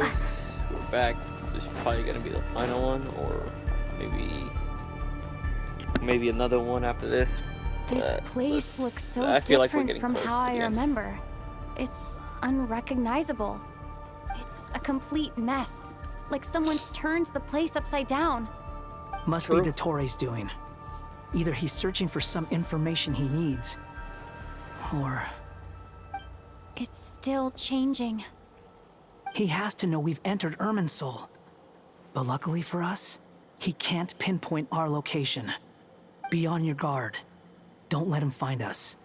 Guys, we're back. This is probably gonna be the final one, or maybe another one after this. This place looks so I feel like we're different getting from close how to I the end. remember. It's unrecognizable. It's a complete mess. Like someone's turned the place upside down. Must True. be Dottoro's doing. Either he's searching for some information he needs, or It's still changing. he has to know we've entered Irminsul. But luckily for us, he can't pinpoint our location. Be on your guard. Don't let him find us.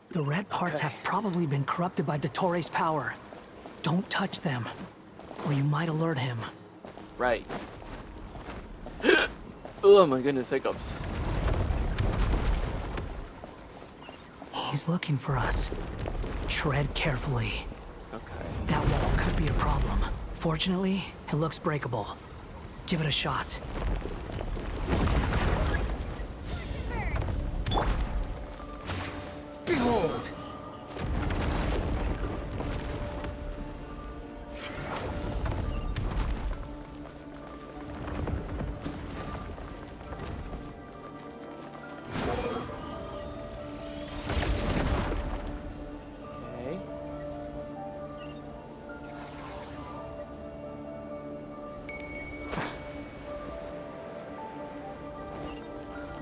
The red parts have probably been corrupted by Dottoro's power. Don't touch them, or you might alert him. Right. Oh my goodness, hiccups. He's looking for us. Tread carefully. Okay. That wall could be a problem. Fortunately, it looks breakable. Give it a shot. Behold! Okay.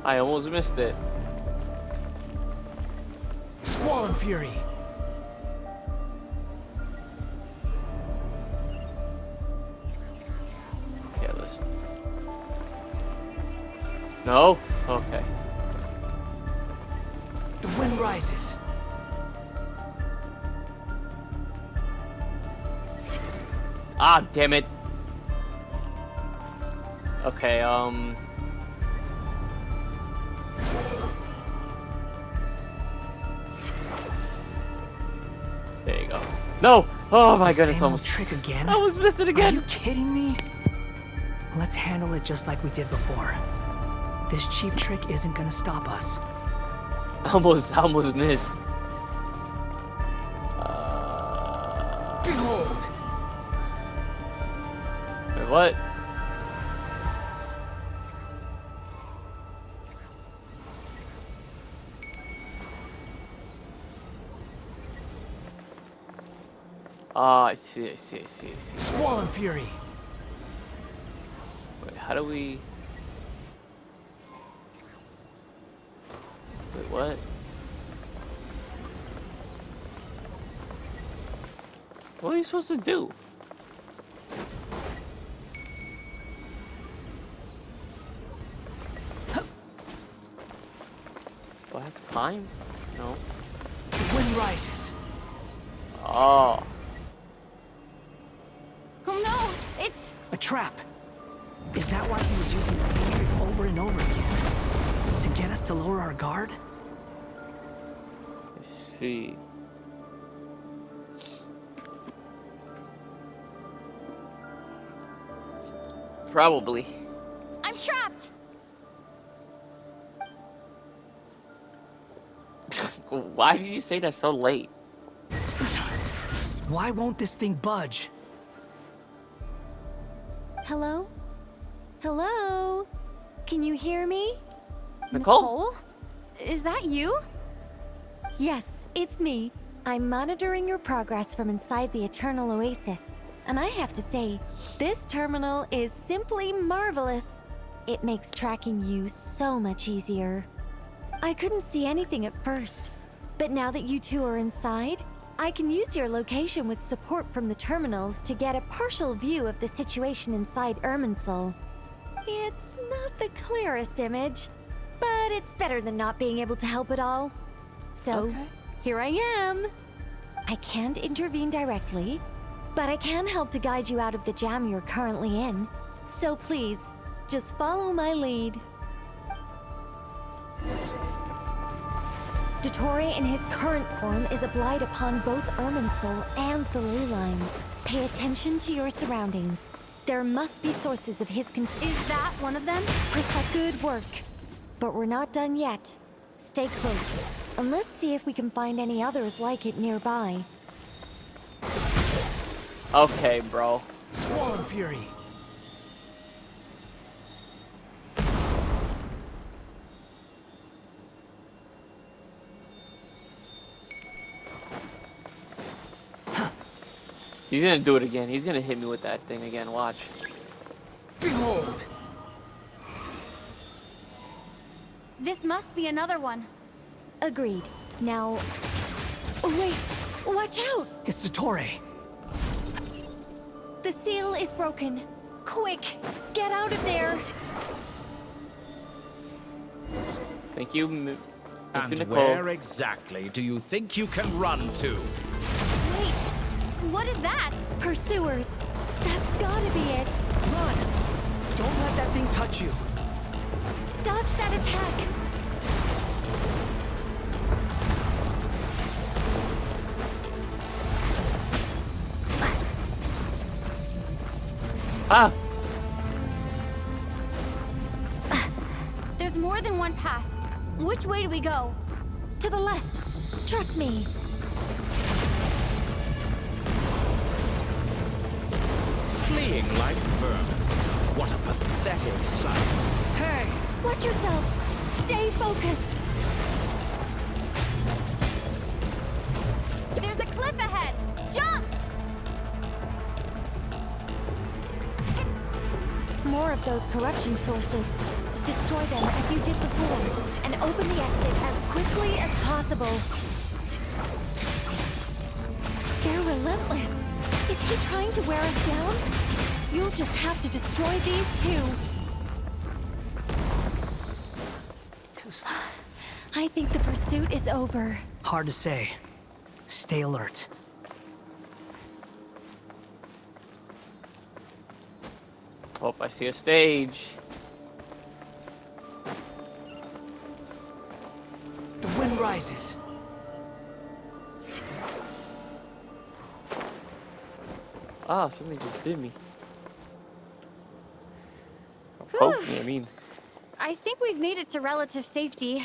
I almost missed it. Swollen Fury! Yeah, let's. No? Okay. The wind rises. Ah, damn it. Okay, there you go. No! Oh my The goodness, same old almost. trick again? I almost missed it Are again! you kidding me? Let's handle it just like we did before. This cheap trick isn't gonna stop us. Almost missed. Behold! Wait, what? Ah, I see. Swollen Fury! Wait, how do we... Wait, what? What are you supposed to do? Do I have to climb? No. The wind rises. Oh. Oh no! It's... A trap! Is that why he was using the same trick over and over again? To get us to lower our guard? I see. Probably. I'm trapped! Why did you say that so late? Why won't this thing budge? Hello? Hello? Can you hear me? Nicole? Is that you? Yes, it's me. I'm monitoring your progress from inside the Eternal Oasis, and I have to say, this terminal is simply marvelous. It makes tracking you so much easier. I couldn't see anything at first, but now that you two are inside, I can use your location with support from the terminals to get a partial view of the situation inside Irminsul. It's not the clearest image, but it's better than not being able to help at all. So, Okay. here I am. I can't intervene directly, but I can help to guide you out of the jam you're currently in. So please, just follow my lead. Dottore in his current form is a blight upon both Irminsul and the ley lines. Pay attention to your surroundings. There must be sources of his Is that one of them? Good work. But we're not done yet. Stay close, and let's see if we can find any others like it nearby. Okay, bro. Swan Fury. He's gonna do it again. He's gonna hit me with that thing again. Watch. Behold! This must be another one. Agreed. Now... Wait! Watch out! It's Dottore. The seal is broken. Quick! Get out of there! Thank you, thank you, And Nicole. where exactly do you think you can run to? Wait, what is that? Pursuers! That's gotta be it! Run! Don't let that thing touch you. Dodge that attack! Ah! There's more than one path. Which way do we go? To the left! Trust me! Fleeing like vermin. What a pathetic sight. Hey! Watch yourselves! Stay focused! There's a cliff ahead! Jump! More of those corruption sources. Destroy them as you did before, and open the exit as quickly as possible. They're relentless. Is he trying to wear us down? You'll just have to destroy these two. Too slow. I think the pursuit is over. Hard to say. Stay alert. Oh, I see a stage. The wind rises. Ah, something just bit me. Or poked me, I mean. I think we've made it to relative safety.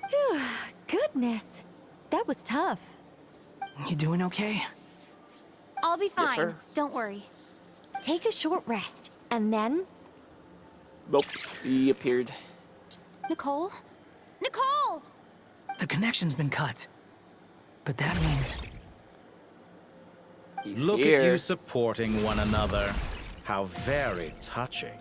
Phew, goodness. That was tough. You doing okay? I'll be fine. sir. Don't worry. Take a short rest, and then... Nope, he appeared. Nicole? Nicole! The connection's been cut. But that means... He's Look here. at you supporting one another. How very touching.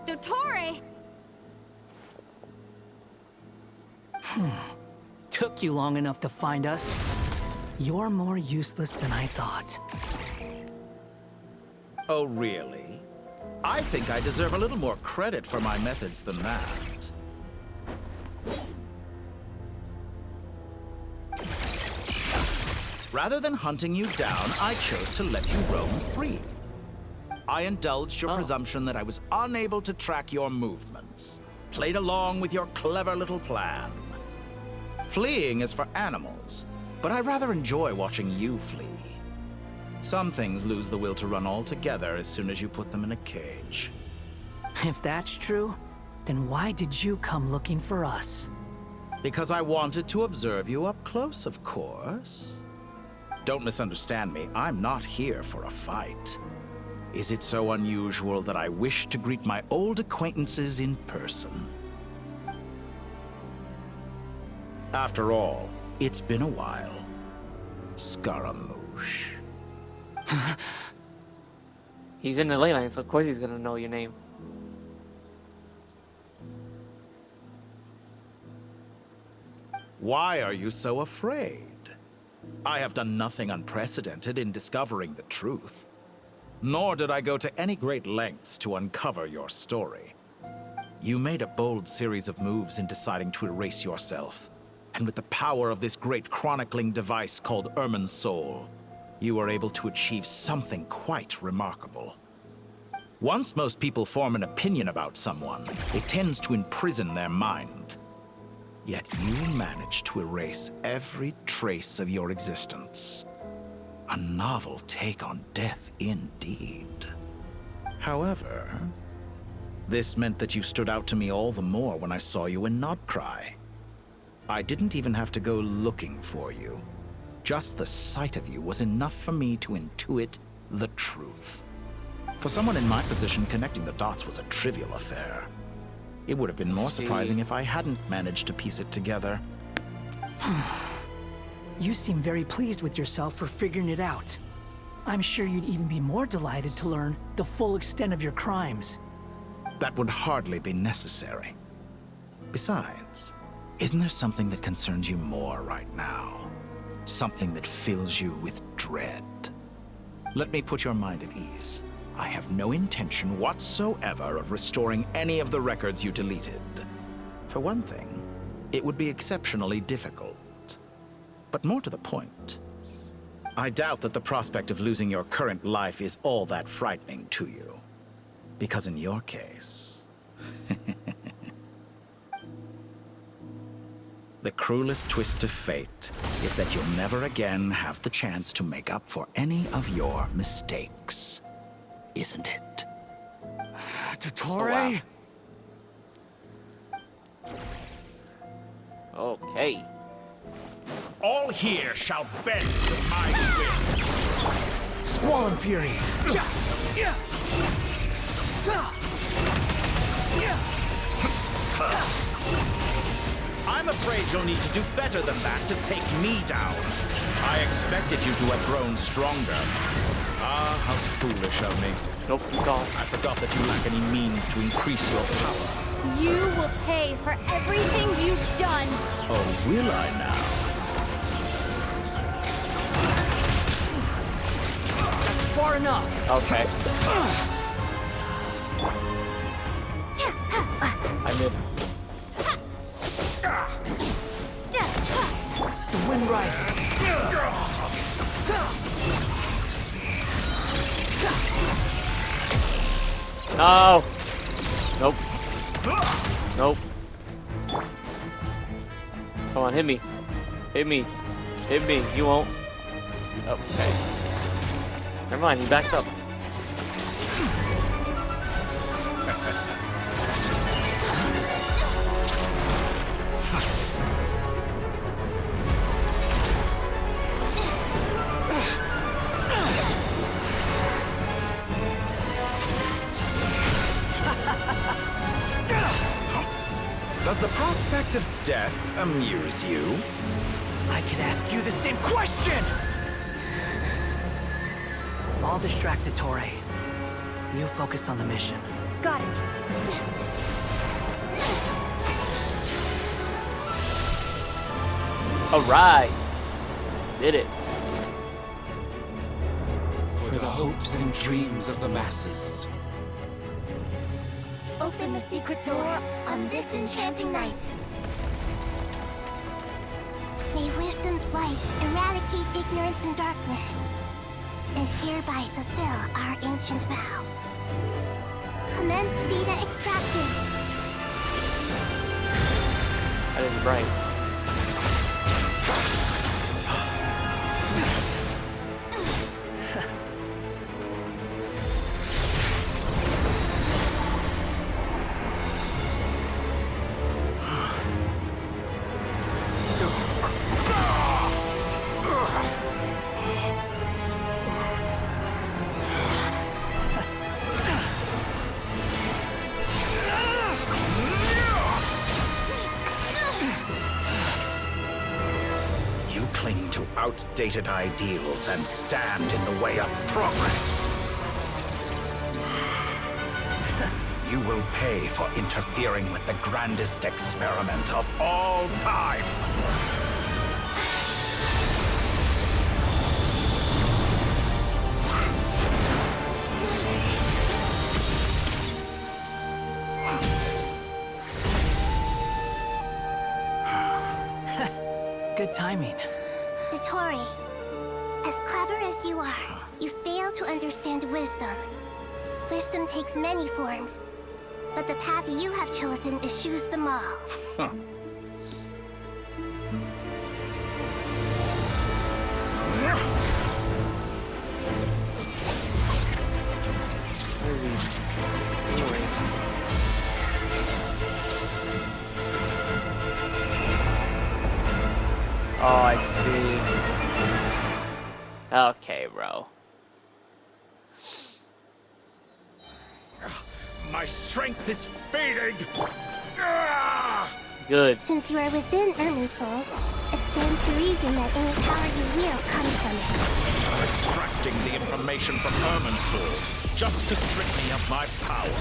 Dottore! Took you long enough to find us. You're more useless than I thought. Oh, really? I think I deserve a little more credit for my methods than that. Rather than hunting you down, I chose to let you roam free. I indulged your presumption that I was unable to track your movements. Played along with your clever little plan. Fleeing is for animals, but I rather enjoy watching you flee. Some things lose the will to run altogether as soon as you put them in a cage. If that's true, then why did you come looking for us? Because I wanted to observe you up close, of course. Don't misunderstand me, I'm not here for a fight. Is it so unusual that I wish to greet my old acquaintances in person? After all, it's been a while. Scaramouche. He's in the ley line, so of course he's gonna know your name. Why are you so afraid? I have done nothing unprecedented in discovering the truth. Nor did I go to any great lengths to uncover your story. You made a bold series of moves in deciding to erase yourself. And with the power of this great chronicling device called Irmin's Soul, you were able to achieve something quite remarkable. Once most people form an opinion about someone, it tends to imprison their mind. Yet you managed to erase every trace of your existence. A novel take on death indeed. However, This meant that you stood out to me all the more when I saw you in Nodcry. I didn't even have to go looking for you. Just the sight of you was enough for me to intuit the truth. For someone in my position, connecting the dots was a trivial affair. It would have been more surprising if I hadn't managed to piece it together. You seem very pleased with yourself for figuring it out. I'm sure you'd even be more delighted to learn the full extent of your crimes. That would hardly be necessary. Besides, isn't there something that concerns you more right now? Something that fills you with dread? Let me put your mind at ease. I have no intention whatsoever of restoring any of the records you deleted. For one thing, it would be exceptionally difficult. But more to the point, I doubt that the prospect of losing your current life is all that frightening to you. Because in your case, the cruelest twist of fate is that you'll never again have the chance to make up for any of your mistakes. Isn't it? Dottore? Oh, wow. Okay. All here shall bend to my will. Squall and Fury! I'm afraid you'll need to do better than that to take me down. I expected you to have grown stronger. Ah, how foolish of me. Nope, you don't. I forgot that you lack any means to increase your power. You will pay for everything you've done. Oh, will I now? That's far enough! Okay. I missed. The wind rises. No! Nope. Nope. Come on, hit me. Hit me. Hit me. You won't. Okay. Never mind, he backed up. Does the prospect of death amuse you? I could ask you the same question! I'll distract Dottore. You focus on the mission. Got it. Alright. Did it. For the hopes and dreams of the masses. Open the secret door on this enchanting night. May wisdom's light eradicate ignorance and darkness, and hereby fulfill our ancient vow. Commence data extraction. That is right. Cling to outdated ideals and stand in the way of progress. You will pay for interfering with the grandest experiment of all time. Good timing. Dottore, as clever as you are, you fail to understand wisdom. Wisdom takes many forms, but the path you have chosen eschews them all. Huh. Oh, I see. Okay, bro. My strength is fading. Good. Since you are within Irminsul, it stands to reason that any power you wield comes from it. I'm extracting the information from Irminsul just to strip me of my power.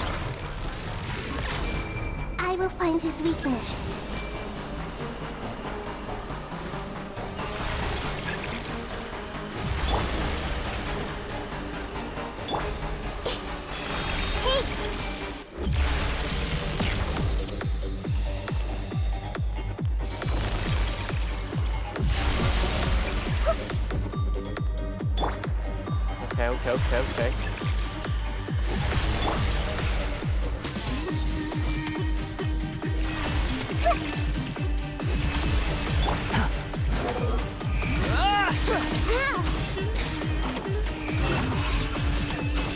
I will find his weakness. Okay.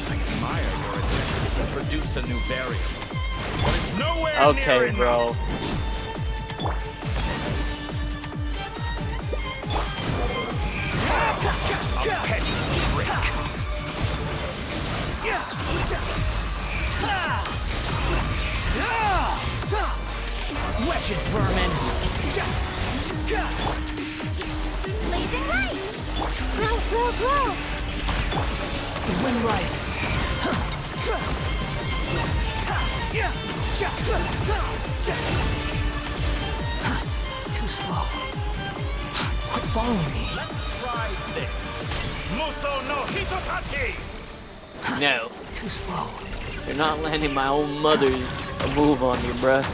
I admire your attempt to introduce a new variable, but it's nowhere near Okay, enough. bro. A petty trick. Wretched vermin! Blazing light! Grow! The wind rises. Too slow. Quit following me. Let's try this. Muso no Hitotaki! No. Too slow. You're not letting my own mother's a move on you, bruh.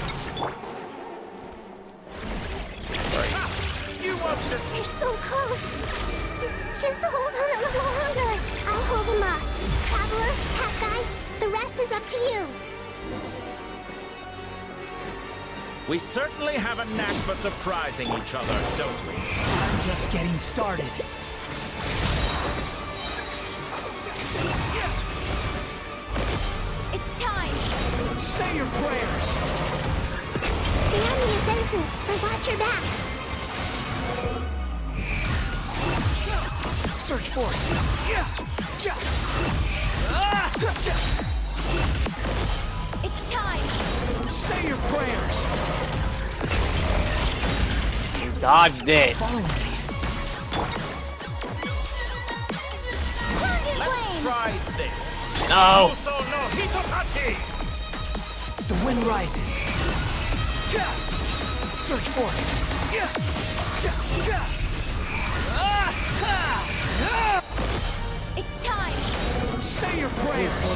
You won't just... You're so close! Just hold on a little longer! I'll hold him up. Traveler, Cat Guy, the rest is up to you. We certainly have a knack for surprising each other, don't we? I'm just getting started. It's time! Say your prayers! Stay on the offensive, but watch your back. Search for it. It's time! Say your prayers! You dodged it. Follow me. Let's try this. No. Muso no Hitotaki! The wind rises. Search for it. It's time! Say your prayers!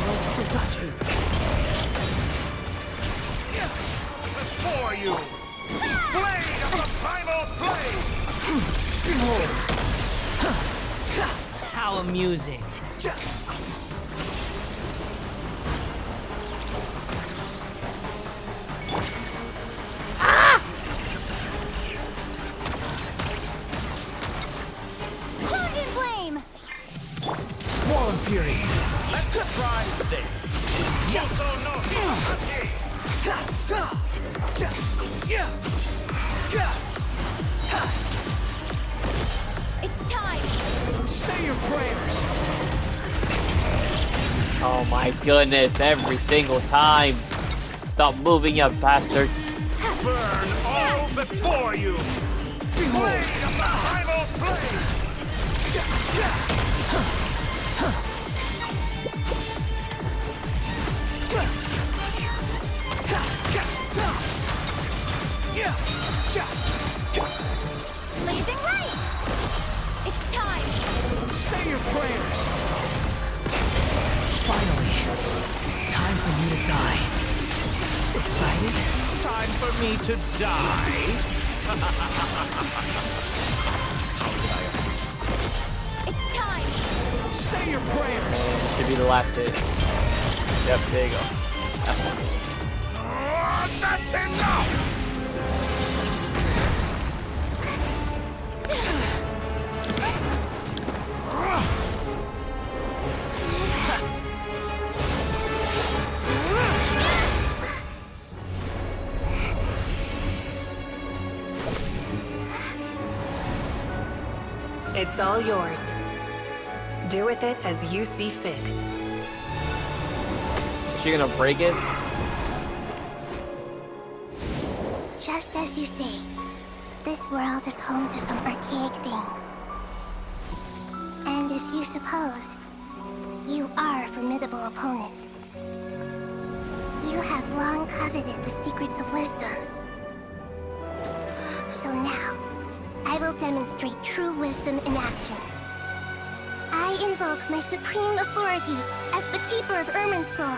For you! Blade of the primal flame! How amusing. Clouded flame! Squall and Fury. Let's try this. Muso no Hitotaki! It's time! Say your prayers! Oh my goodness, every single time. Stop moving, you bastard. Burn all before you! Blade of the primal flame! Blazing light! It's time! Say your prayers! Finally, time for me to die. Excited? Time for me to die? It's time! Say your prayers! And it should be the last hit. Yep, there you go. That's one. That's enough! It's all yours. Do with it as you see fit. Is she gonna break it? Just as you say, this world is home to some archaic things. And as you suppose, you are a formidable opponent. You have long coveted the secrets of wisdom. So now, I will demonstrate true wisdom in action. I invoke my supreme authority as the keeper of Irminsul.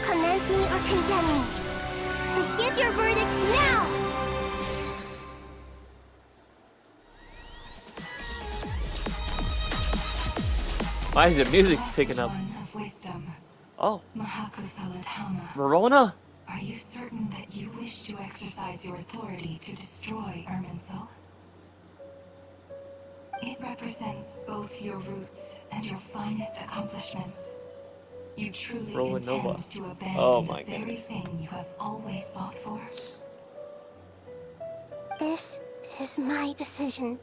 Commend me or condemn me. But give your verdict now! Why is the music picking up? Of wisdom, Oh, Mahako Saladhama. Verona? Are you certain that you wish to exercise your authority to destroy Irminsul? It represents both your roots and your finest accomplishments. You truly Rolla intend Nova. to abandon Oh the my very goodness. thing you have always fought for? This is my decision.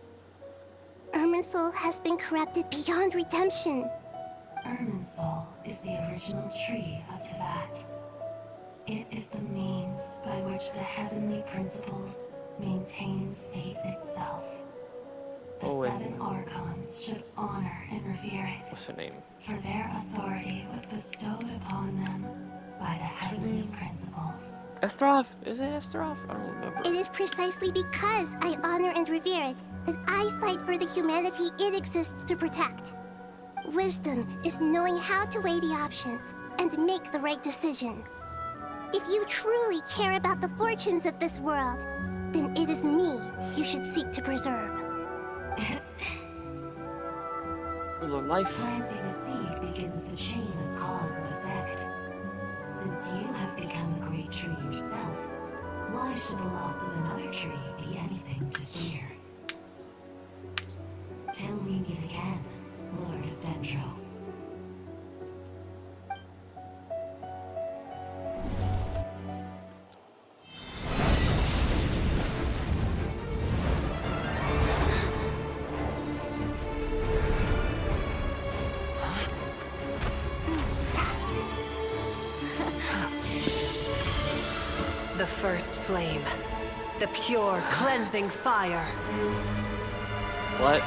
Irminsul has been corrupted beyond redemption. Irminsul is the original tree of Tevat. It is the means by which the heavenly principles maintains fate itself. The Oh, and- 7 Archons should honor and revere it, What's her name? for their authority was bestowed upon them by the heavenly principles. Estroff? Is it Estroff? I don't remember. It is precisely because I honor and revere it that I fight for the humanity it exists to protect. Wisdom is knowing how to weigh the options and make the right decision. If you truly care about the fortunes of this world, then it is me you should seek to preserve. Her life. Planting a seed begins the chain of cause and effect. Since you have become a great tree yourself, why should the loss of another tree be anything to fear? Till we meet again, Lord of Dendro. The first flame. The pure, cleansing fire. What?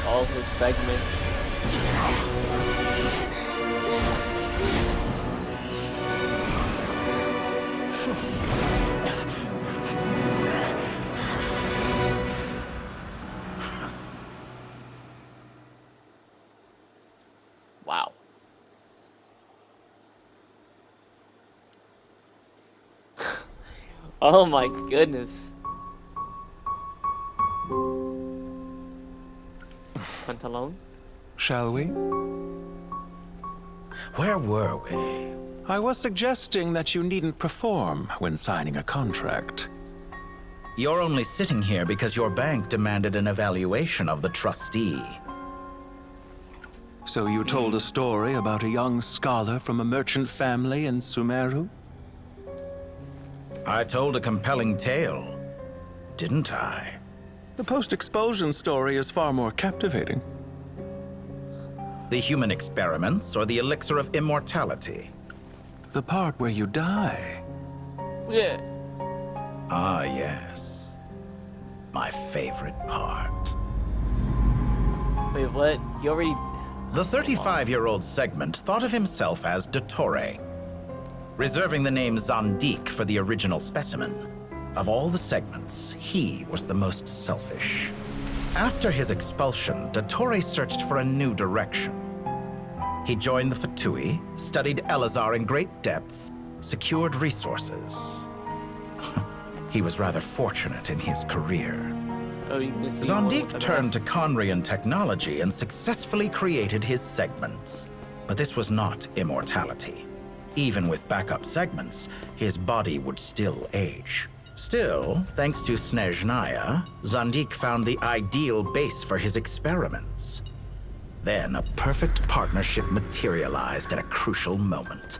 All his segments. Wow. Oh my goodness. Pantalone? Shall we? Where were we? I was suggesting that you needn't perform when signing a contract. You're only sitting here because your bank demanded an evaluation of the trustee. So you told a story about a young scholar from a merchant family in Sumeru? I told a compelling tale, didn't I? The post-expulsion story is far more captivating. The human experiments or the elixir of immortality? The part where you die. Yeah. Ah, yes. My favorite part. Wait, what? You already... The 35-year-old Segment thought of himself as Dottore, reserving the name Zondique for the original specimen. Of all the segments, he was the most selfish. After his expulsion, Dottore searched for a new direction. He joined the Fatui, studied Elazar in great depth, secured resources. He was rather fortunate in his career. Oh, you can see one with Zondik the turned to mask. Conrian technology and successfully created his segments. But this was not immortality. Even with backup segments, his body would still age. Still, thanks to Snezhnaya, Zondik found the ideal base for his experiments. Then a perfect partnership materialized at a crucial moment.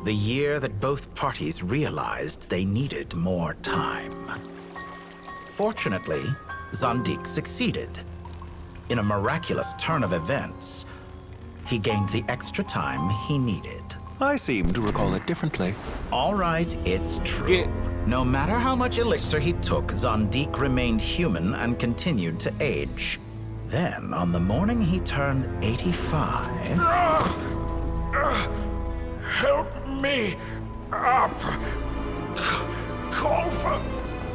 The year that both parties realized they needed more time. Fortunately, Zondik succeeded. In a miraculous turn of events, he gained the extra time he needed. I seem to recall it differently. All right, it's true. Yeah. No matter how much elixir he took, Zondik remained human and continued to age. Then, on the morning he turned 85... Help me up. Call for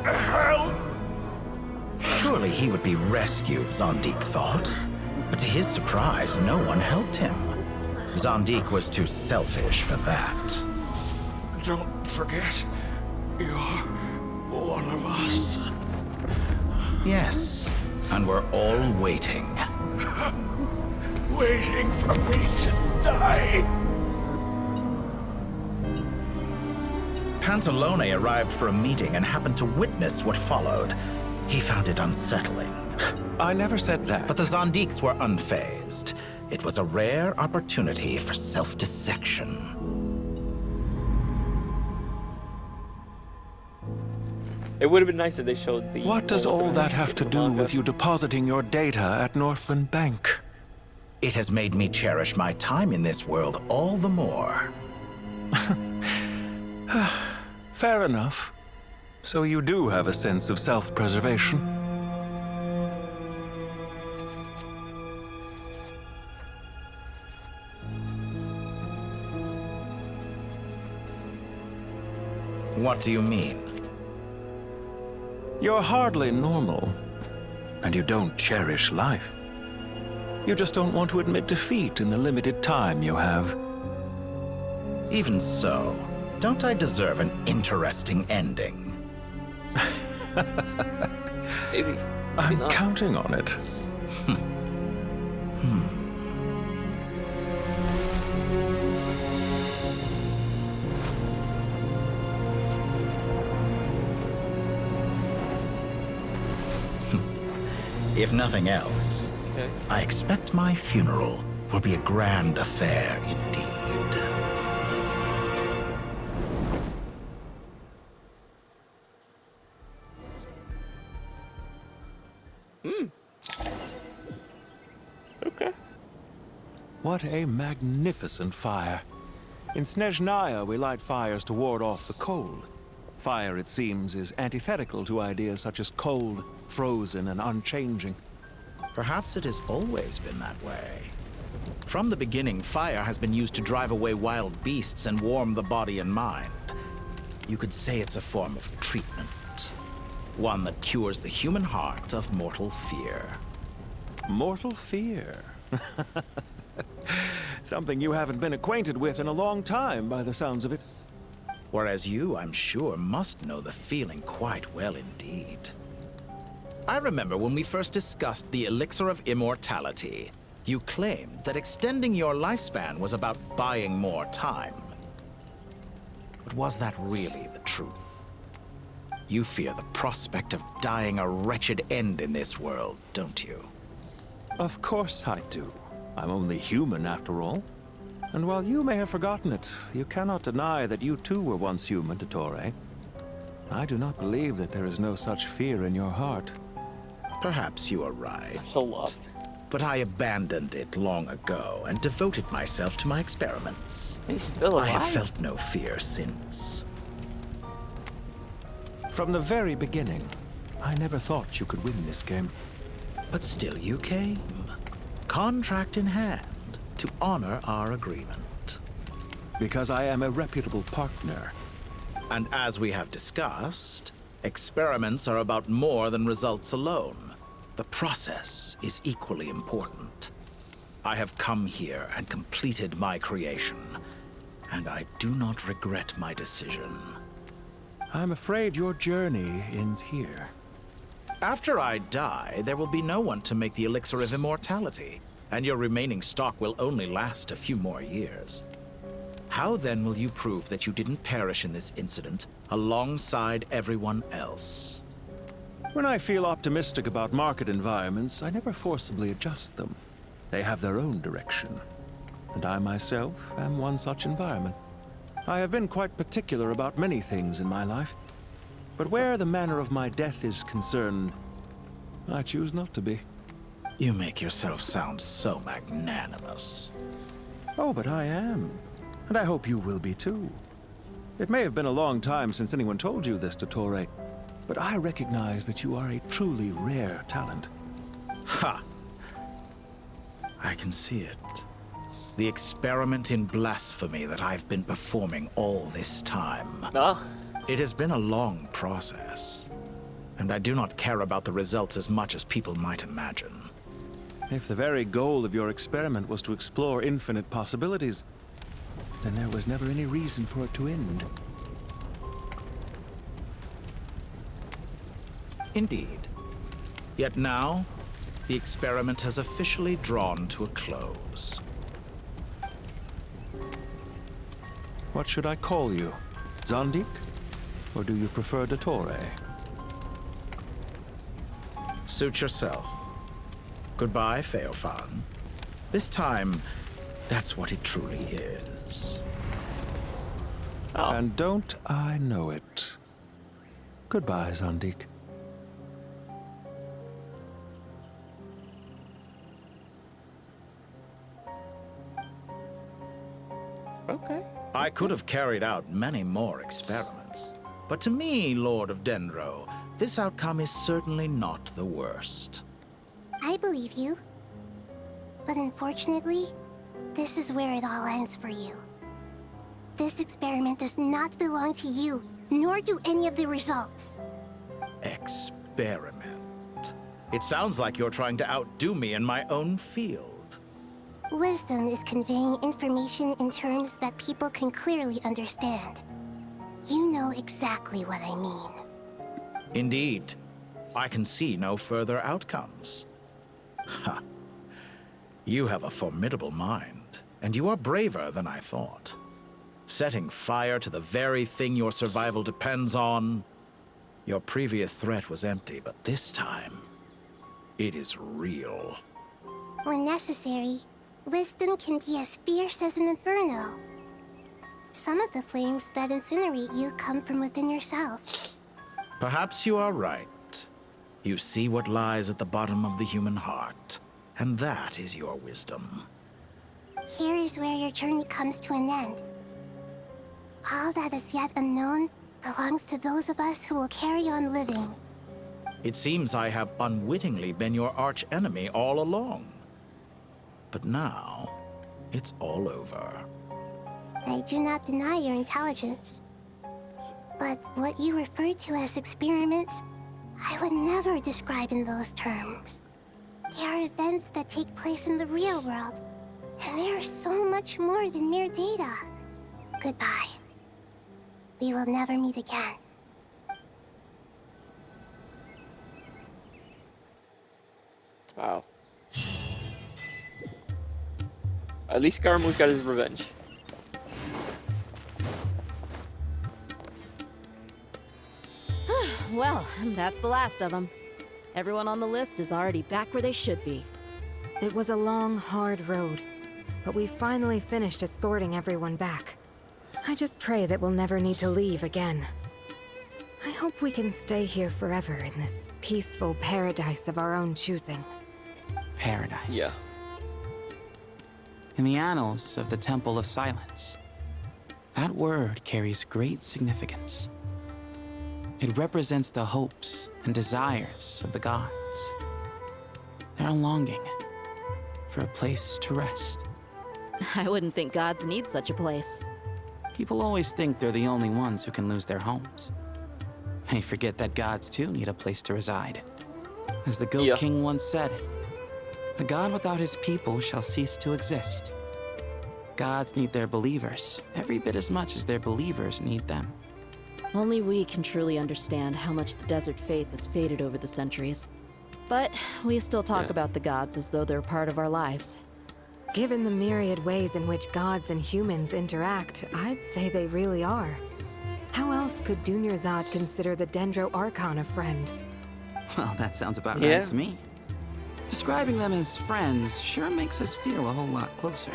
help. Surely he would be rescued, Zondik thought. But to his surprise, no one helped him. Zondik was too selfish for that. Don't forget, you're one of us. Yes, and we're all waiting. Waiting for me to die. Pantalone arrived for a meeting and happened to witness what followed. He found it unsettling. I never said that. But the Zondiks were unfazed. It was a rare opportunity for self-dissection. It would have been nice if they showed the... What does all that have to do with you? you depositing your data at Northland Bank? It has made me cherish my time in this world all the more. Fair enough. So you do have a sense of self-preservation. What do you mean? You're hardly normal, and you don't cherish life. You just don't want to admit defeat in the limited time you have. Even so, don't I deserve an interesting ending? Maybe. I'm not. counting on it. If nothing else, Okay. I expect my funeral will be a grand affair indeed. Okay. What a magnificent fire. In Snezhnaya, we light fires to ward off the cold. Fire, it seems, is antithetical to ideas such as cold, frozen, and unchanging. Perhaps it has always been that way. From the beginning, fire has been used to drive away wild beasts and warm the body and mind. You could say it's a form of treatment. One that cures the human heart of mortal fear. Mortal fear. Something you haven't been acquainted with in a long time, by the sounds of it. Whereas you, I'm sure, must know the feeling quite well indeed. I remember when we first discussed the elixir of immortality. You claimed that extending your lifespan was about buying more time. But was that really the truth? You fear the prospect of dying a wretched end in this world, don't you? Of course I do. I'm only human, after all. And while you may have forgotten it, you cannot deny that you too were once human, Dottore. I do not believe that there is no such fear in your heart. Perhaps you are right. So lost. But I abandoned it long ago and devoted myself to my experiments. He's still I alive. have felt no fear since. From the very beginning, I never thought you could win this game. But still you came, contract in hand, to honor our agreement. Because I am a reputable partner. And as we have discussed, experiments are about more than results alone. The process is equally important. I have come here and completed my creation, and I do not regret my decision. I'm afraid your journey ends here. After I die, there will be no one to make the elixir of immortality, and your remaining stock will only last a few more years. How then will you prove that you didn't perish in this incident alongside everyone else? When I feel optimistic about market environments, I never forcibly adjust them. They have their own direction. And I myself am one such environment. I have been quite particular about many things in my life. But where the manner of my death is concerned, I choose not to be. You make yourself sound so magnanimous. Oh, but I am. And I hope you will be too. It may have been a long time since anyone told you this, Dottore, but I recognize that you are a truly rare talent. Ha! I can see it. The experiment in blasphemy that I've been performing all this time. Ah. It has been a long process, and I do not care about the results as much as people might imagine. If the very goal of your experiment was to explore infinite possibilities, then there was never any reason for it to end. Indeed. Yet now, the experiment has officially drawn to a close. What should I call you? Zandik? Or do you prefer Dottore? Suit yourself. Goodbye, Feofan. This time, that's what it truly is. Oh. And don't I know it? Goodbye, Zandik. Okay. I could have carried out many more experiments, but to me, Lord of Dendro, this outcome is certainly not the worst. I believe you. But unfortunately, this is where it all ends for you. This experiment does not belong to you, nor do any of the results. Experiment. It sounds like you're trying to outdo me in my own field. Wisdom is conveying information in terms that people can clearly understand. You know exactly what I mean. Indeed. I can see no further outcomes. Ha. You have a formidable mind, and you are braver than I thought. Setting fire to the very thing your survival depends on. Your previous threat was empty, but this time, it is real. When necessary, wisdom can be as fierce as an inferno. Some of the flames that incinerate you come from within yourself. Perhaps you are right. You see what lies at the bottom of the human heart, and that is your wisdom. Here is where your journey comes to an end. All that is yet unknown belongs to those of us who will carry on living. It seems I have unwittingly been your arch-enemy all along. But now, it's all over. I do not deny your intelligence. But what you refer to as experiments, I would never describe in those terms. They are events that take place in the real world, and they are so much more than mere data. Goodbye. We will never meet again. Wow. At least Garmu's got his revenge. Well, that's the last of them. Everyone on the list is already back where they should be. It was a long, hard road, but we finally finished escorting everyone back. I just pray that we'll never need to leave again. I hope we can stay here forever in this peaceful paradise of our own choosing. Paradise. Yeah. In the annals of the Temple of Silence, that word carries great significance. It represents the hopes and desires of the gods. Their longing for a place to rest. I wouldn't think gods need such a place. People always think they're the only ones who can lose their homes. They forget that gods too need a place to reside. As the Goat King once said, "A god without his people shall cease to exist." Gods need their believers every bit as much as their believers need them. Only we can truly understand how much the desert faith has faded over the centuries. But we still talk about the gods as though they're part of our lives. Given the myriad ways in which gods and humans interact, I'd say they really are. How else could Dunyarzad consider the Dendro Archon a friend? Well, that sounds about right to me. Describing them as friends sure makes us feel a whole lot closer.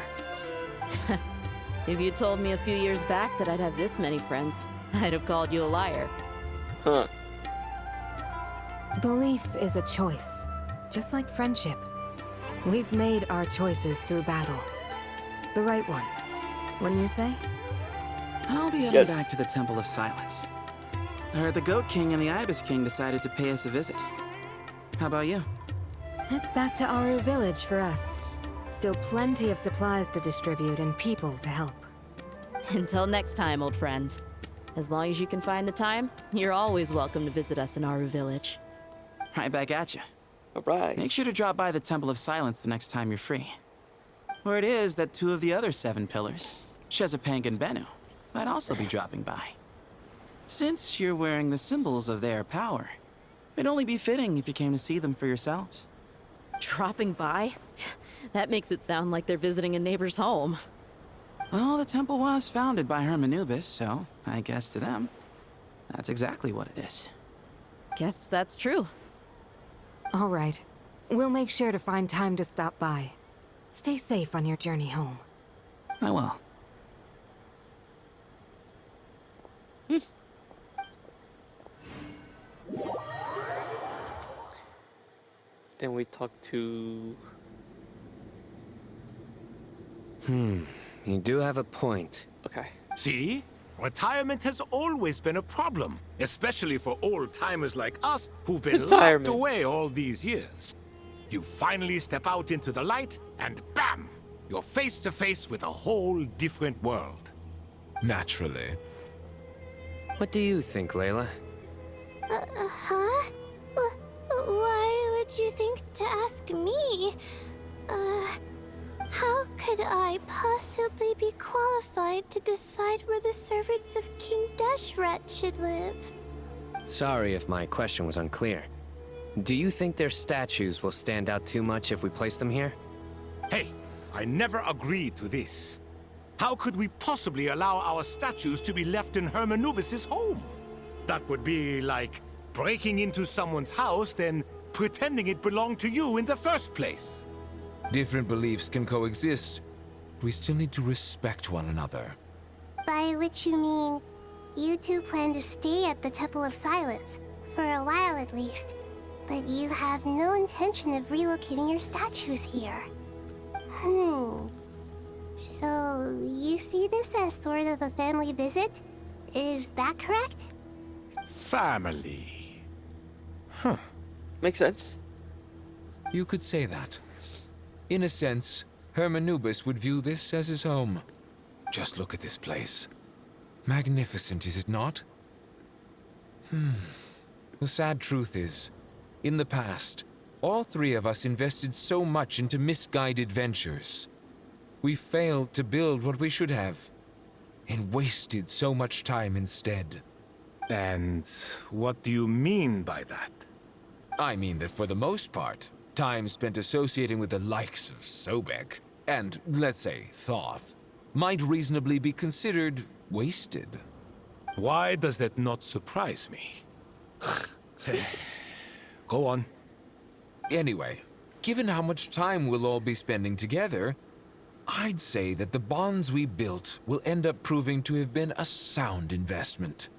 If you told me a few years back that I'd have this many friends, I'd have called you a liar. Huh. Belief is a choice, just like friendship. We've made our choices through battle. The right ones, wouldn't you say? I'll be heading back to the Temple of Silence. I heard the Goat King and the Ibis King decided to pay us a visit. How about you? It's back to Aru Village for us. Still plenty of supplies to distribute and people to help. Until next time, old friend. As long as you can find the time, you're always welcome to visit us in Aru Village. Right back at you. Alright. Make sure to drop by the Temple of Silence the next time you're free. Where it is that 2 of the other 7 pillars, Shezapang and Bennu, might also be dropping by. Since you're wearing the symbols of their power, it'd only be fitting if you came to see them for yourselves. Dropping by? That makes it sound like they're visiting a neighbor's home. Well, the temple was founded by Hermanubis, so I guess to them, that's exactly what it is. Guess that's true. All right. We'll make sure to find time to stop by. Stay safe on your journey home. I will. Then we talk to... You do have a point. Okay. See? Retirement has always been a problem, especially for old-timers like us who've been locked away all these years. You finally step out into the light, and bam! You're face to face with a whole different world. Naturally. What do you think, Layla? Huh? Why would you think to ask me? How could I possibly be qualified to decide where the servants of King Deshret should live? Sorry if my question was unclear. Do you think their statues will stand out too much if we place them here? Hey, I never agreed to this. How could we possibly allow our statues to be left in Hermanubis' home? That would be like breaking into someone's house, then pretending it belonged to you in the first place. Different beliefs can coexist. We still need to respect one another. By which you mean, you two plan to stay at the Temple of Silence, for a while at least, but you have no intention of relocating your statues here. So, you see this as sort of a family visit? Is that correct? Family. Makes sense. You could say that. In a sense, Hermanubis would view this as his home. Just look at this place. Magnificent, is it not? The sad truth is, in the past, all 3 of us invested so much into misguided ventures. We failed to build what we should have, and wasted so much time instead. And what do you mean by that? I mean that for the most part, time spent associating with the likes of Sobek, and, let's say, Thoth, might reasonably be considered wasted. Why does that not surprise me? Go on. Anyway, given how much time we'll all be spending together, I'd say that the bonds we built will end up proving to have been a sound investment.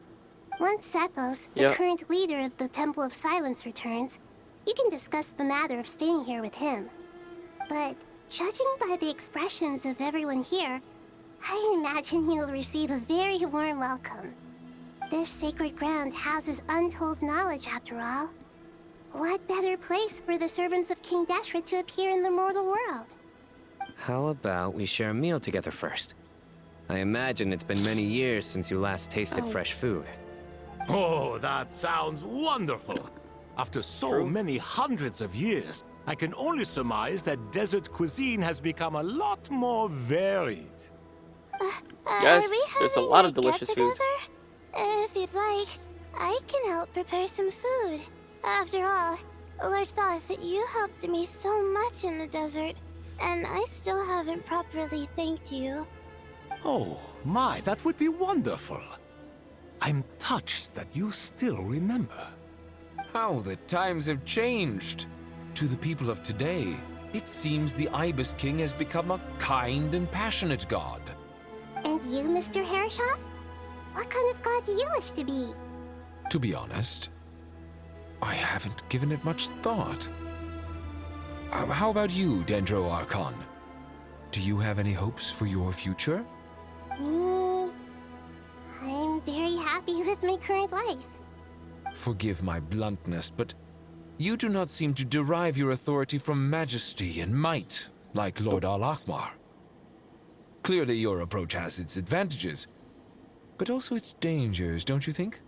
Once Sethos, the current leader of the Temple of Silence, returns, you can discuss the matter of staying here with him. But judging by the expressions of everyone here, I imagine you'll receive a very warm welcome. This sacred ground houses untold knowledge, after all. What better place for the servants of King Deshret to appear in the mortal world? How about we share a meal together first? I imagine it's been many years since you last tasted fresh food. Oh, that sounds wonderful! After so many hundreds of years, I can only surmise that desert cuisine has become a lot more varied. Yes, there's a lot of delicious food. If you'd like, I can help prepare some food. After all, Lord Thoth, you helped me so much in the desert, and I still haven't properly thanked you. Oh, my, that would be wonderful. I'm touched that you still remember. How the times have changed. To the people of today, it seems the Ibis King has become a kind and passionate god. And you, Mr. Herreshoff? What kind of god do you wish to be? To be honest, I haven't given it much thought. How about you, Dendro Archon? Do you have any hopes for your future? Me? I'm very happy with my current life. Forgive my bluntness, but you do not seem to derive your authority from majesty and might, like Lord Al-Ahmar. Clearly your approach has its advantages, but also its dangers, don't you think?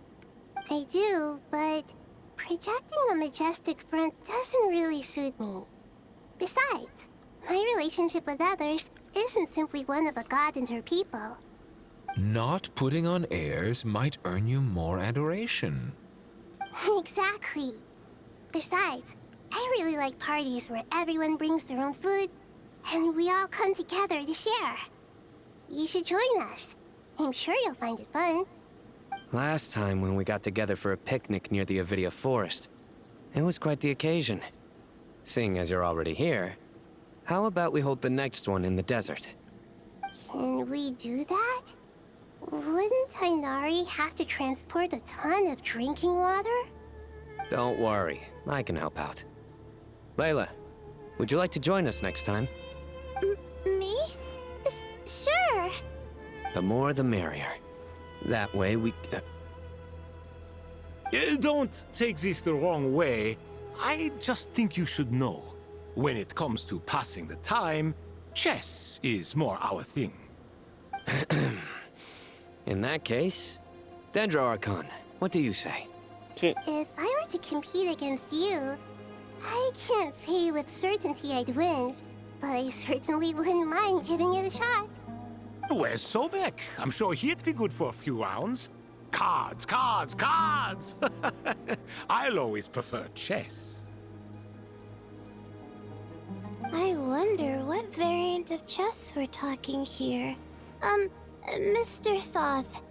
I do, but projecting a majestic front doesn't really suit me. Besides, my relationship with others isn't simply one of a god and her people. Not putting on airs might earn you more adoration. Exactly. Besides, I really like parties where everyone brings their own food, and we all come together to share. You should join us. I'm sure you'll find it fun. Last time when we got together for a picnic near the Avidia Forest, it was quite the occasion. Seeing as you're already here, how about we hold the next one in the desert? Can we do that? Wouldn't Tainari have to transport a ton of drinking water? Don't worry, I can help out. Layla, would you like to join us next time? Me? Sure. The more the merrier. That way we... Don't take this the wrong way. I just think you should know. When it comes to passing the time, chess is more our thing. In that case, Dendro Archon, what do you say? If I were to compete against you, I can't say with certainty I'd win, but I certainly wouldn't mind giving it a shot. Where's Sobek? I'm sure he'd be good for a few rounds. Cards, cards, cards! I'll always prefer chess. I wonder what variant of chess we're talking here. Mr. Thoth,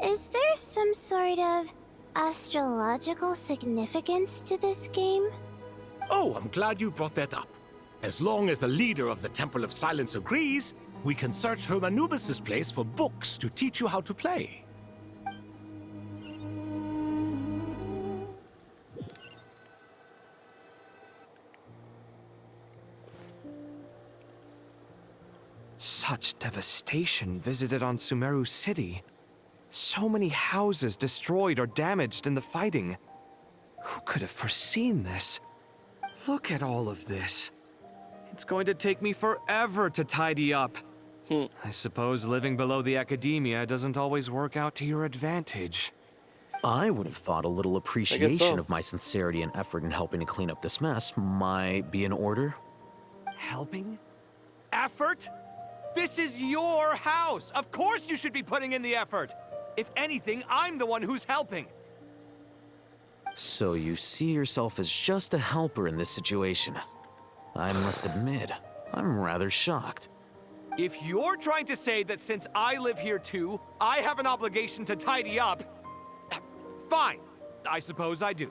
is there some sort of astrological significance to this game? Oh, I'm glad you brought that up. As long as the leader of the Temple of Silence agrees, we can search Hermanubis' place for books to teach you how to play. Such devastation visited on Sumeru City. So many houses destroyed or damaged in the fighting. Who could have foreseen this? Look at all of this. It's going to take me forever to tidy up. I suppose living below the academia doesn't always work out to your advantage. I would have thought a little appreciation of my sincerity and effort in helping to clean up this mess might be in order. Helping? Effort? This is your house! Of course you should be putting in the effort! If anything, I'm the one who's helping. So you see yourself as just a helper in this situation. I must admit, I'm rather shocked. If you're trying to say that since I live here too, I have an obligation to tidy up, fine. I suppose I do.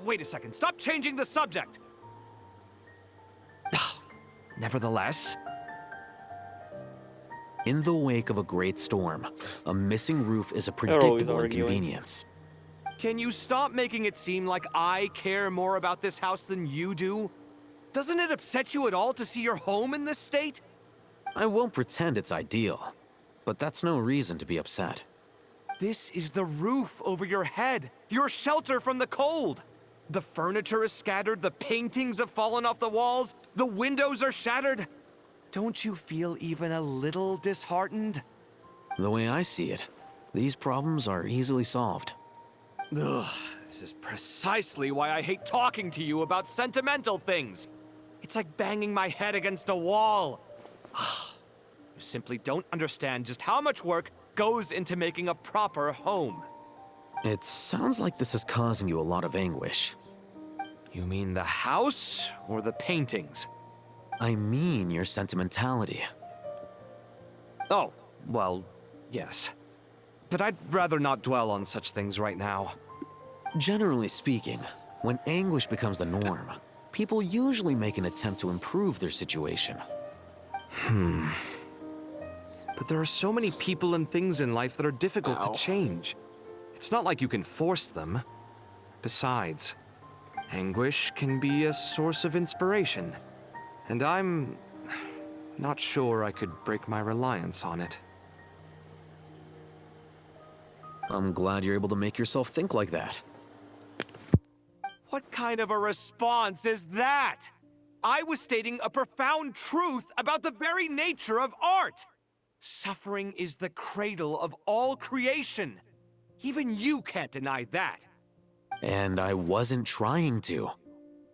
Wait a second, stop changing the subject! Nevertheless... In the wake of a great storm, a missing roof is a predictable inconvenience. Can you stop making it seem like I care more about this house than you do? Doesn't it upset you at all to see your home in this state? I won't pretend it's ideal, but that's no reason to be upset. This is the roof over your head, your shelter from the cold. The furniture is scattered, the paintings have fallen off the walls, the windows are shattered. Don't you feel even a little disheartened? The way I see it, these problems are easily solved. Ugh, this is precisely why I hate talking to you about sentimental things. It's like banging my head against a wall. You simply don't understand just how much work goes into making a proper home. It sounds like this is causing you a lot of anguish. You mean the house or the paintings? I mean your sentimentality. Oh, well, yes. But I'd rather not dwell on such things right now. Generally speaking, when anguish becomes the norm, people usually make an attempt to improve their situation. But there are so many people and things in life that are difficult to change. It's not like you can force them. Besides, anguish can be a source of inspiration. And I'm not sure I could break my reliance on it. I'm glad you're able to make yourself think like that. What kind of a response is that? I was stating a profound truth about the very nature of art. Suffering is the cradle of all creation. Even you can't deny that. And I wasn't trying to.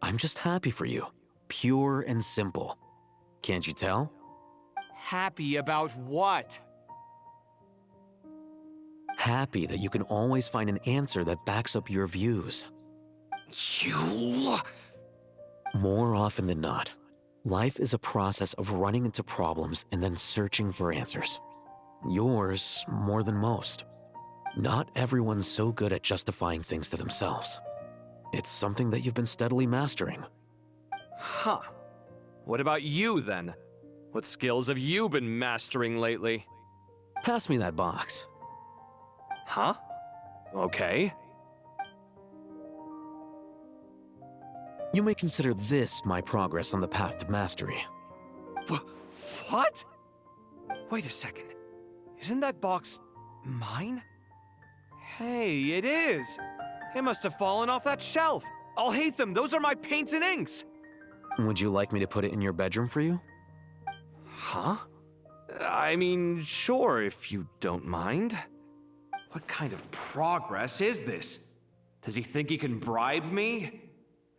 I'm just happy for you. Pure and simple. Can't you tell? Happy about what? Happy that you can always find an answer that backs up your views. You... More often than not, life is a process of running into problems and then searching for answers. Yours more than most. Not everyone's so good at justifying things to themselves. It's something that you've been steadily mastering. Huh. What about you, then? What skills have you been mastering lately? Pass me that box. Huh? Okay. You may consider this my progress on the path to mastery. What? Wait a second. Isn't that box mine? Hey, it is! It must have fallen off that shelf. I'll hate them. Those are my paints and inks. Would you like me to put it in your bedroom for you? Huh? I mean, sure, if you don't mind. What kind of progress is this? Does he think he can bribe me?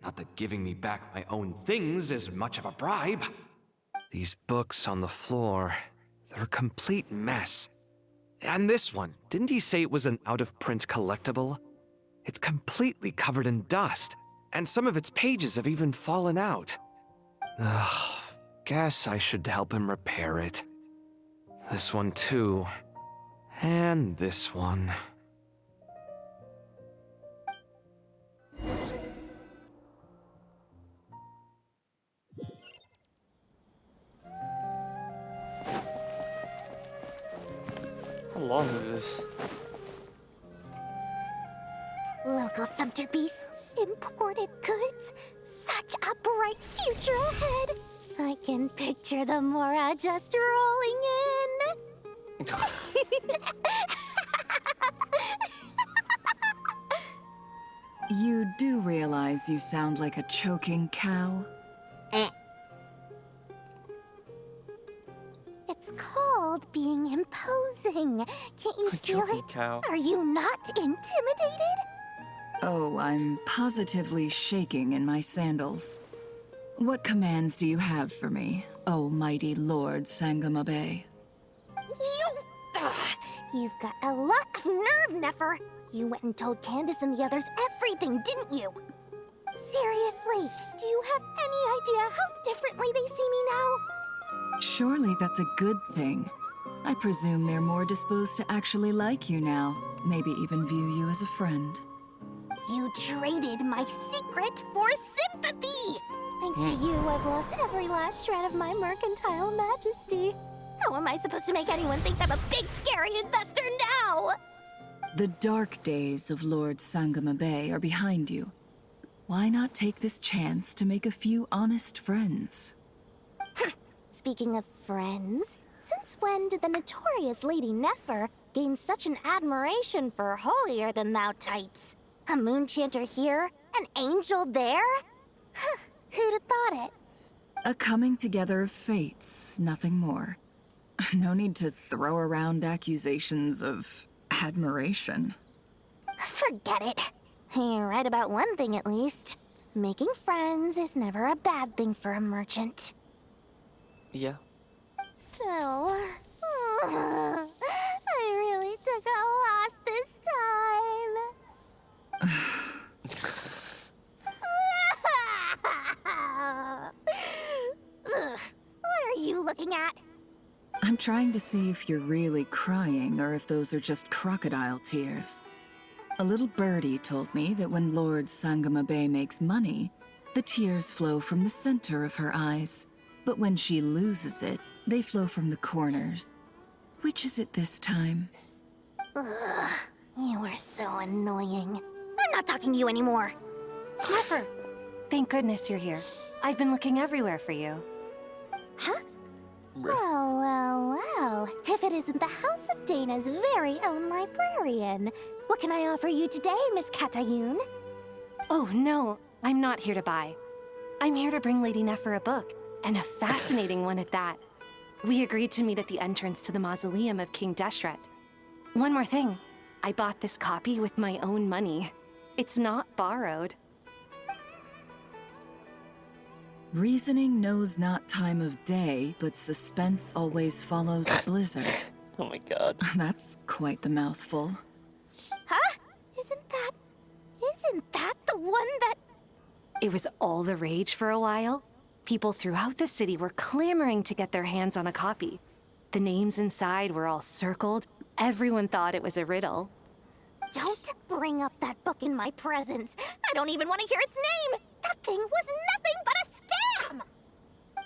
Not that giving me back my own things is much of a bribe. These books on the floor, they're a complete mess. And this one, didn't he say it was an out-of-print collectible? It's completely covered in dust, and some of its pages have even fallen out. Ugh, guess I should help him repair it. This one too. And this one. How long is this? Local subter beasts, imported goods, such a bright future ahead. I can picture the Mora just rolling in. You do realize you sound like a choking cow? It's called being imposing. Can't you feel it? Cow. Are you not intimidated? Oh, I'm positively shaking in my sandals. What commands do you have for me, oh mighty Lord Sangama Bay? You've got a lot of nerve, Nefer. You went and told Candace and the others everything, didn't you? Seriously, do you have any idea how differently they see me now? Surely that's a good thing. I presume they're more disposed to actually like you now, maybe even view you as a friend. You traded my secret for sympathy! Thanks to you, I've lost every last shred of my mercantile majesty. How am I supposed to make anyone think I'm a big, scary investor now? The dark days of Lord Sangama Bay are behind you. Why not take this chance to make a few honest friends? Speaking of friends, since when did the notorious Lady Nefer gain such an admiration for holier-than-thou types? A moon chanter here, an angel there? Who'd have thought it? A coming together of fates, nothing more. No need to throw around accusations of admiration. Forget it. You're right about one thing at least. Making friends is never a bad thing for a merchant. Yeah. So, I really took a loss this time. looking at? I'm trying to see if you're really crying or if those are just crocodile tears. A little birdie told me that when Lord Sangamabe makes money, the tears flow from the center of her eyes. But when she loses it, they flow from the corners. Which is it this time? Ugh, you are so annoying. I'm not talking to you anymore. Nefer! Thank goodness you're here. I've been looking everywhere for you. Huh? Well. If it isn't the House of Dana's very own librarian. What can I offer you today, Miss Katayun? Oh, no. I'm not here to buy. I'm here to bring Lady Nefer a book, and a fascinating one at that. We agreed to meet at the entrance to the mausoleum of King Deshret. One more thing. I bought this copy with my own money. It's not borrowed. Reasoning knows not time of day, but suspense always follows a blizzard. Oh my god. That's quite the mouthful. Huh? Isn't that the one that... It was all the rage for a while. People throughout the city were clamoring to get their hands on a copy. The names inside were all circled. Everyone thought it was a riddle. Don't bring up that book in my presence. I don't even want to hear its name. That thing was nothing but a scam.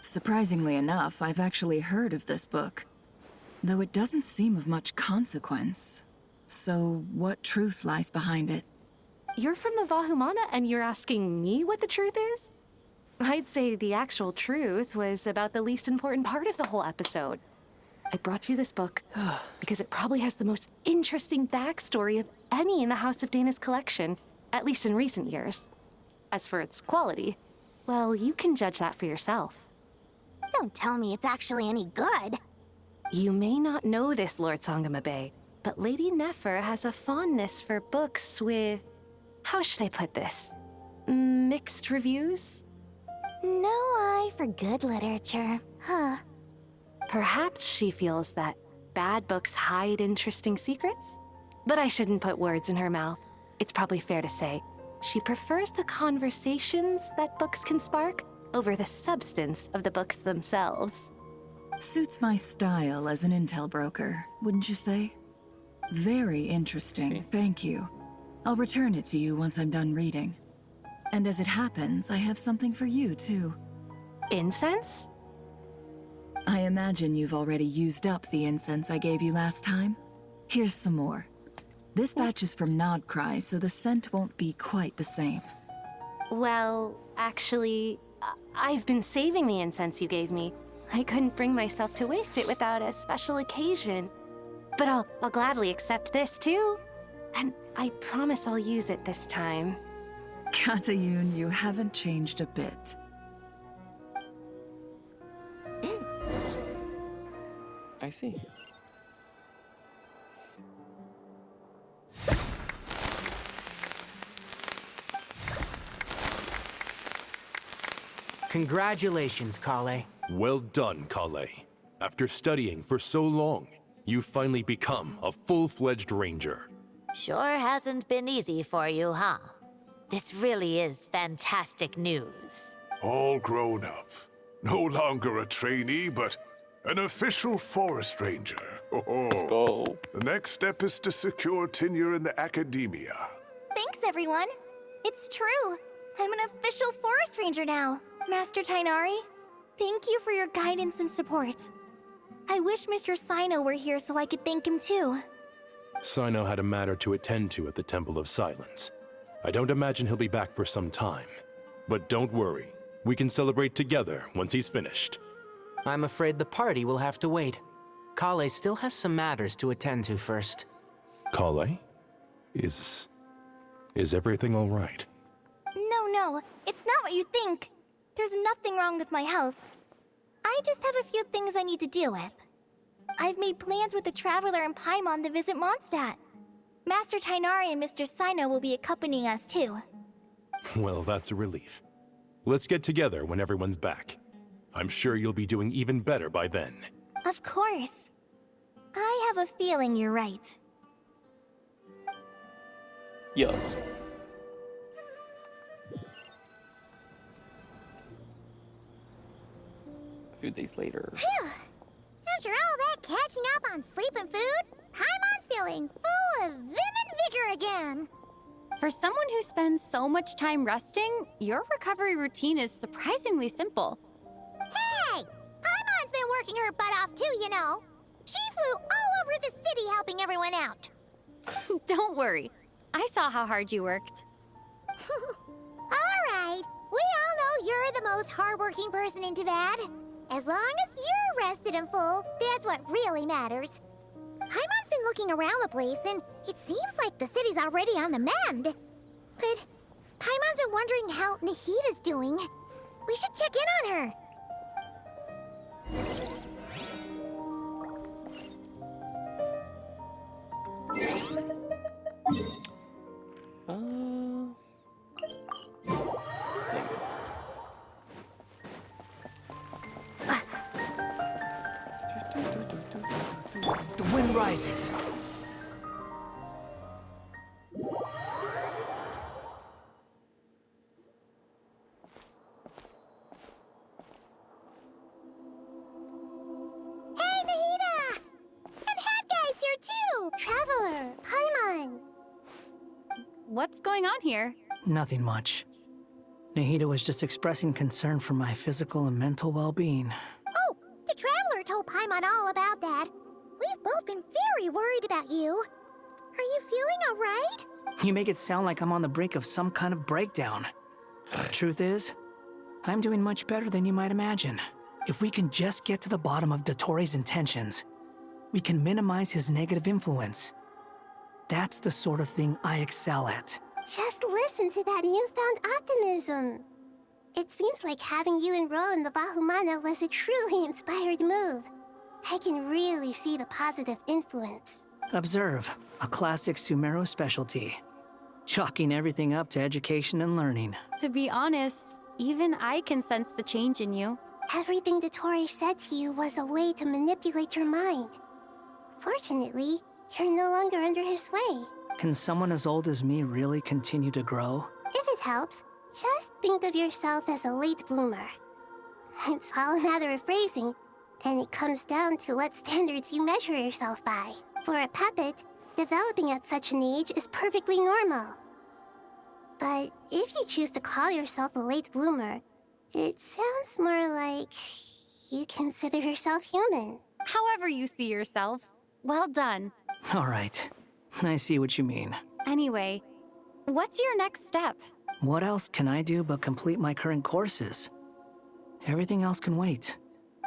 Surprisingly enough, I've actually heard of this book, though it doesn't seem of much consequence. So, what truth lies behind it? You're from the Vahumana and you're asking me what the truth is? I'd say the actual truth was about the least important part of the whole episode. I brought you this book because it probably has the most interesting backstory of any in the House of Dana's collection, at least in recent years. As for its quality, well, you can judge that for yourself. Don't tell me it's actually any good. You may not know this, Lord Sangamabe, but Lady Nefer has a fondness for books with... how should I put this? Mixed reviews? No eye for good literature, huh? Perhaps she feels that bad books hide interesting secrets? But I shouldn't put words in her mouth. It's probably fair to say she prefers the conversations that books can spark over the substance of the books themselves. Suits my style as an intel broker, wouldn't you say? Very interesting, thank you. I'll return it to you once I'm done reading. And as it happens, I have something for you, too. Incense? I imagine you've already used up the incense I gave you last time. Here's some more. This batch is from Nodcry, so the scent won't be quite the same. Well, actually, I've been saving the incense you gave me. I couldn't bring myself to waste it without a special occasion. But I'll gladly accept this, too. And I promise I'll use it this time. Katayun, you haven't changed a bit. I see. Congratulations, Kale. Well done, Kale. After studying for so long, you've finally become a full-fledged ranger. Sure hasn't been easy for you, huh? This really is fantastic news. All grown up. No longer a trainee, but an official forest ranger. Let's go. The next step is to secure tenure in the academia. Thanks, everyone. It's true. I'm an official forest ranger now. Master Tainari, thank you for your guidance and support. I wish Mr. Sino were here so I could thank him too. Sino had a matter to attend to at the Temple of Silence. I don't imagine he'll be back for some time. But don't worry, we can celebrate together once he's finished. I'm afraid the party will have to wait. Kale still has some matters to attend to first. Kale? Is everything all right? No, it's not what you think. There's nothing wrong with my health. I just have a few things I need to deal with. I've made plans with the Traveler and Paimon to visit Mondstadt. Master Tainari and Mr. Sino will be accompanying us too. Well, that's a relief. Let's get together when everyone's back. I'm sure you'll be doing even better by then. Of course. I have a feeling you're right. Yo. few days later. Phew! After all that catching up on sleep and food, Paimon's feeling full of vim and vigor again. For someone who spends so much time resting, your recovery routine is surprisingly simple. Hey! Paimon's been working her butt off too, you know. She flew all over the city helping everyone out. Don't worry. I saw how hard you worked. Alright, we all know you're the most hardworking person in Tavad. As long as you're rested and full, that's what really matters. Paimon's been looking around the place, and it seems like the city's already on the mend. But Paimon's been wondering how Nahida's doing. We should check in on her. The wind rises. Hey, Nahida! And Hat Guy's here too! Traveler, Paimon. What's going on here? Nothing much. Nahida was just expressing concern for my physical and mental well-being. Oh, the Traveler told Paimon all about that. We've both been very worried about you. Are you feeling alright? You make it sound like I'm on the brink of some kind of breakdown. Truth is, I'm doing much better than you might imagine. If we can just get to the bottom of Dottoro's intentions, we can minimize his negative influence. That's the sort of thing I excel at. Just listen to that newfound optimism. It seems like having you enroll in the Vahumana was a truly inspired move. I can really see the positive influence. Observe, a classic Sumeru specialty. Chalking everything up to education and learning. To be honest, even I can sense the change in you. Everything Dottore said to you was a way to manipulate your mind. Fortunately, you're no longer under his sway. Can someone as old as me really continue to grow? If it helps, just think of yourself as a late bloomer. It's all a matter of phrasing, and it comes down to what standards you measure yourself by. For a puppet, developing at such an age is perfectly normal. But if you choose to call yourself a late bloomer, it sounds more like you consider yourself human. However you see yourself. Well done. All right. I see what you mean. Anyway, what's your next step? What else can I do but complete my current courses? Everything else can wait.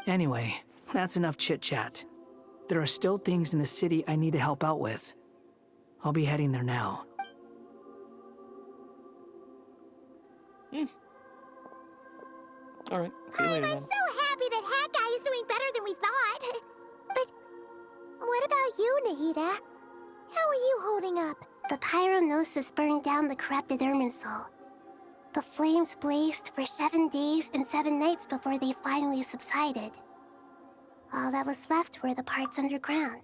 Anyway, that's enough chit-chat. There are still things in the city I need to help out with. I'll be heading there now. Alright, see you later then. I'm so happy that Hat Guy is doing better than we thought. But what about you, Nahida? How are you holding up? The pyronosis burned down the corrupted Irminsul. The flames blazed for 7 days and 7 nights before they finally subsided. All that was left were the parts underground.